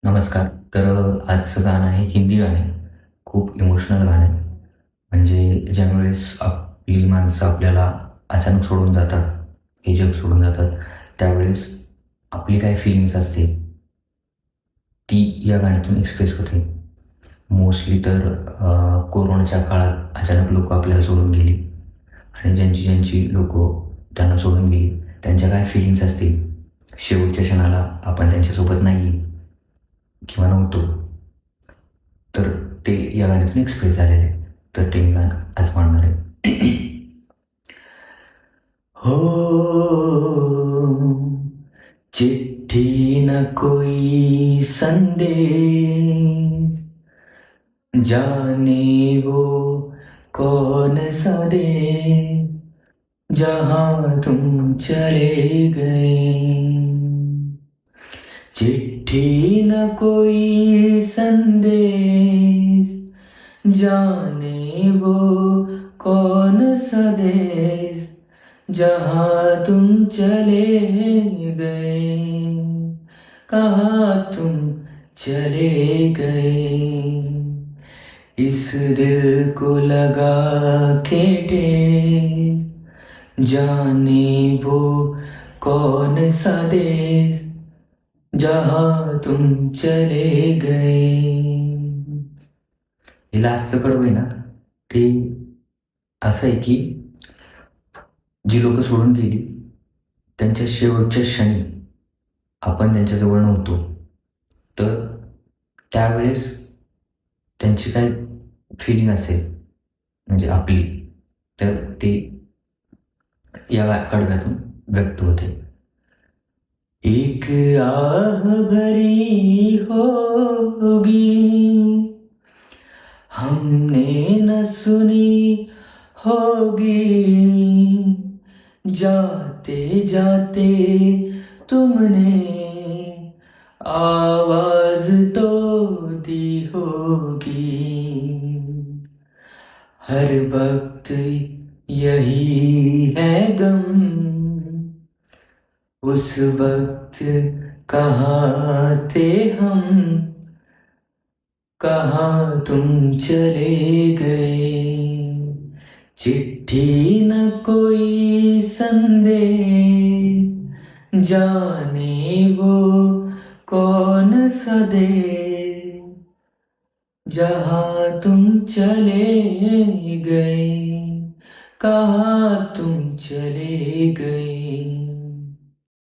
नमस्कार. आजचं गाणं आहे हिंदी गाणे. खूप इमोशनल गाणं आहे. म्हणजे ज्यावेळेस आपली माणसं आपल्याला अचानक सोडून जातात, हे जग सोडून जातात, त्यावेळेस आपली काय फिलिंग्स असते, ती या गाण्यातून एक्सप्रेस होते. मोस्टली तर कोरोनाच्या काळात अचानक लोक आपल्याला सोडून गेली आणि ज्यांची ज्यांची लोकं त्यांना सोडून गेली, त्यांच्या काय फिलिंग्स असतील, शेवटच्या क्षणाला आपण त्यांच्यासोबत नाही किंवा नव्हतो, तर ते या गाण्यातून एक्सप्रेस झालेले आहे. तर ते मी गाणं आज म्हणणार आहे. हो, चिट्ठी न कोई संदेश, जाने वो कौन सा देश, जहां तुम चले गए। चिट्ठी न कोई संदेश, जाने वो कौन सा देश, जहाँ तुम चले गए, कहाँ तुम चले गए। इस दिल को लगा के ठेस, जाने वो कौन सा देश, जहाँ तुम चले गए। हे लास्टचं कडवं आहे ना, ते असं आहे की जी लोक सोडून गेली, त्यांच्या शेवटच्या क्षणी आपण त्यांच्याजवळ नव्हतो, तर त्यावेळेस त्यांची काय फिलिंग असेल, म्हणजे आपली, तर ते या कडव्यातून व्यक्त होते. एक आह भरी होगी, हमने न सुनी होगी, जाते जाते तुमने आवाज तो दी होगी। हर वक्त यही है गम, उस वक्त कहाँ थे हम, कहाँ तुम चले गए। चिट्ठी न कोई संदेश, जाने वो कौन सा देश, जहाँ तुम चले गए, कहाँ तुम चले गए।